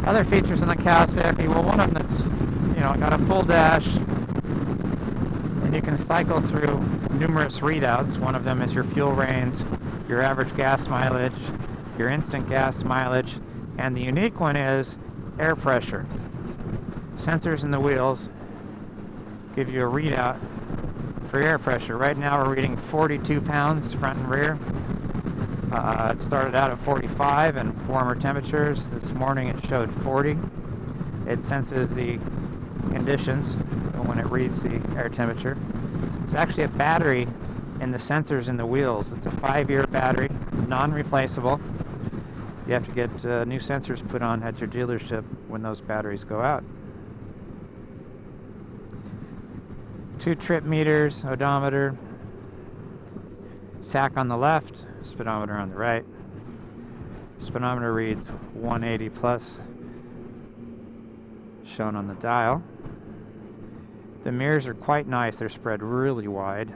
Other features in the Kawasaki, well, one of them that's, got a full dash, and you can cycle through numerous readouts. One of them is your fuel range, your average gas mileage, your instant gas mileage, and the unique one is air pressure. Sensors in the wheels give you a readout for air pressure. Right now we're reading 42 pounds front and rear. It started out at 45 and warmer temperatures. This morning it showed 40. It senses the conditions when it reads the air temperature. It's actually a battery in the sensors in the wheels. It's a 5-year battery, non-replaceable. You have to get new sensors put on at your dealership when those batteries go out. 2 trip meters, odometer, tach on the left, speedometer on the right. Speedometer reads 180 plus, shown on the dial. The mirrors are quite nice. They're spread really wide.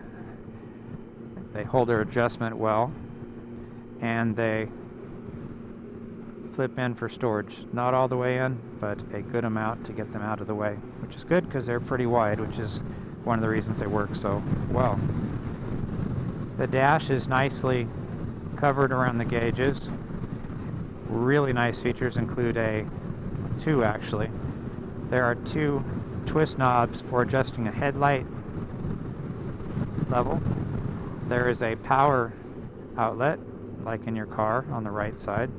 They hold their adjustment well, and they flip in for storage. Not all the way in, but a good amount to get them out of the way, which is good because they're pretty wide, which is one of the reasons they work so well. The dash is nicely covered around the gauges. Really nice features include two actually. There are 2 twist knobs for adjusting a headlight level. There is a power outlet, like in your car, on the right side.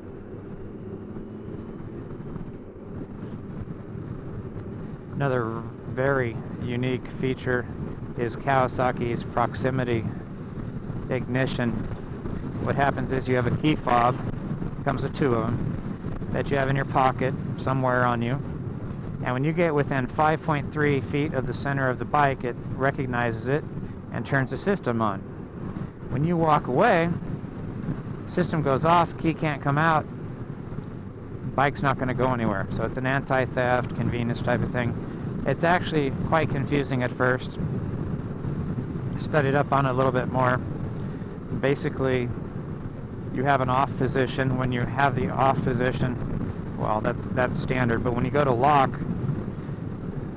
Another very unique feature is Kawasaki's proximity ignition. What happens is you have a key fob, comes with 2 of them, that you have in your pocket somewhere on you. And when you get within 5.3 feet of the center of the bike, it recognizes it and turns the system on. When you walk away, system goes off, key can't come out, bike's not going to go anywhere. So it's an anti-theft, convenience type of thing. It's actually quite confusing at first. Studied up on it a little bit more. Basically, you have an off position. When you have the off position, well, that's standard, but when you go to lock,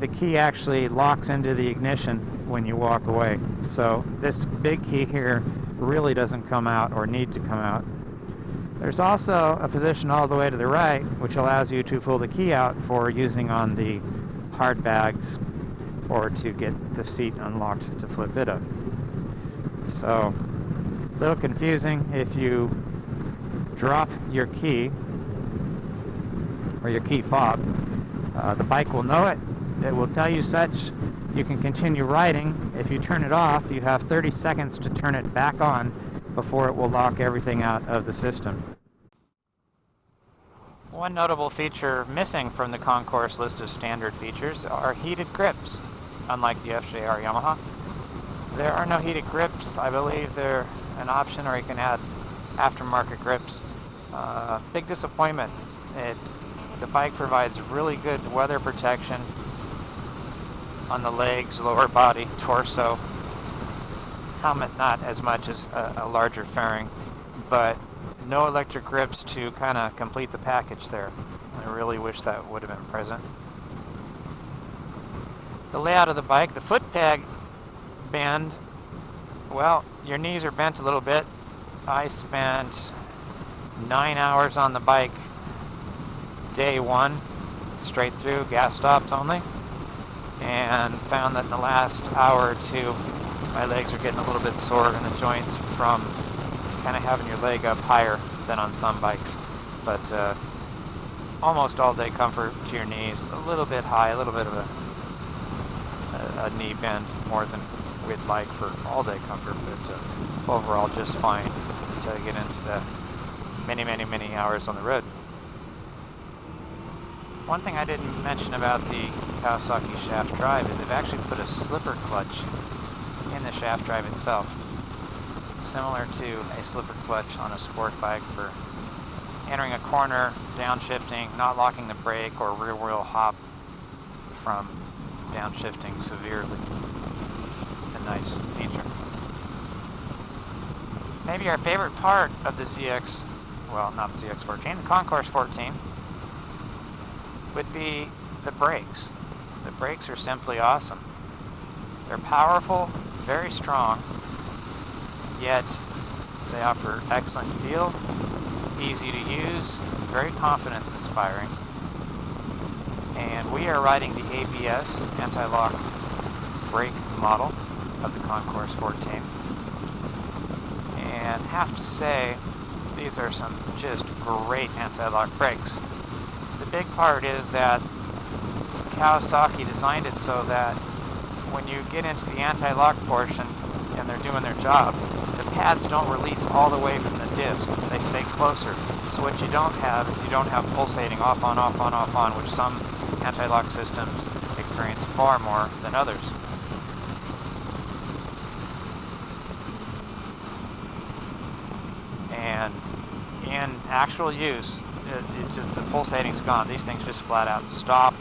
the key actually locks into the ignition when you walk away. So this big key here really doesn't come out or need to come out. There's also a position all the way to the right which allows you to pull the key out for using on the hard bags or to get the seat unlocked to flip it up. So a little confusing. If you drop your key or your key fob, the bike will know it. It will tell you such. You can continue riding. If you turn it off, you have 30 seconds to turn it back on before it will lock everything out of the system. One notable feature missing from the Concours list of standard features are heated grips, unlike the FJR Yamaha. There are no heated grips. I believe they're an option, or you can add aftermarket grips. Big disappointment. The bike provides really good weather protection on the legs, lower body, torso. Helmet not as much as a larger fairing, but no electric grips to kind of complete the package there. I really wish that would have been present. The layout of the bike, the foot peg bend, well, your knees are bent a little bit. I spent 9 hours on the bike day 1, straight through, gas stops only, and found that in the last hour or 2 my legs are getting a little bit sore in the joints from kind of having your leg up higher than on some bikes. But almost all day comfort to your knees, a little bit high, a little bit of a knee bend, more than we'd like for all day comfort, but overall just fine until you get into the many hours on the road. One thing I didn't mention about the Kawasaki shaft drive is they've actually put a slipper clutch in the shaft drive itself, similar to a slipper clutch on a sport bike for entering a corner, downshifting, not locking the brake, or rear wheel hop from downshifting severely. A nice feature. Maybe our favorite part of the ZX, well, not the ZX14, the Concours 14, would be the brakes. The brakes are simply awesome. They're powerful, very strong, yet they offer excellent feel, easy to use, very confidence inspiring. And we are riding the ABS, anti-lock brake model of the Concours 14. And have to say, these are some just great anti-lock brakes. The big part is that Kawasaki designed it so that when you get into the anti-lock portion and they're doing their job, the pads don't release all the way from the disc. They stay closer. So what you don't have is you don't have pulsating off, on, off, on, off, on, which some anti-lock systems experience far more than others. And in actual use, the pulsating's gone. These things just flat out stop,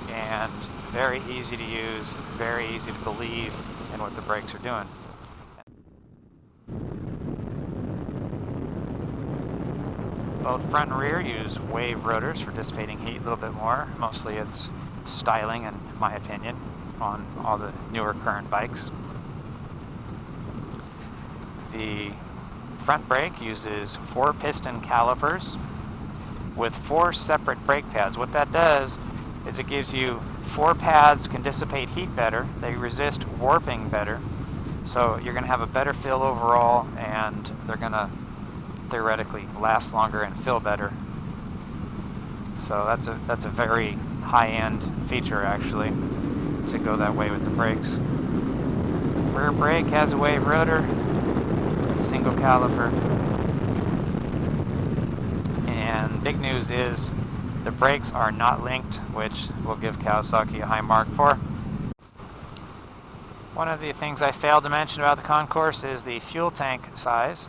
and very easy to use, very easy to believe in what the brakes are doing. Both front and rear use wave rotors for dissipating heat a little bit more. Mostly it's styling, in my opinion, on all the newer current bikes. The front brake uses 4 piston calipers with 4 separate brake pads. What that does is it gives you 4 pads can dissipate heat better, they resist warping better, so you're going to have a better feel overall, and they're going to theoretically last longer and feel better. So that's a very high-end feature, actually, to go that way with the brakes. Rear brake has a wave rotor, single caliper, and big news is the brakes are not linked, which will give Kawasaki a high mark for. One of the things I failed to mention about the Concours is the fuel tank size,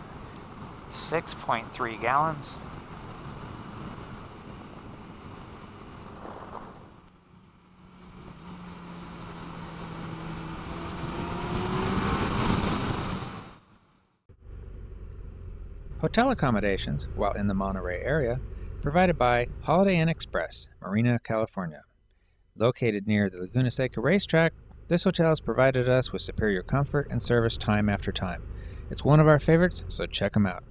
6.3 gallons. Hotel accommodations, while in the Monterey area, provided by Holiday Inn Express, Marina, California. Located near the Laguna Seca racetrack, this hotel has provided us with superior comfort and service time after time. It's one of our favorites, so check them out.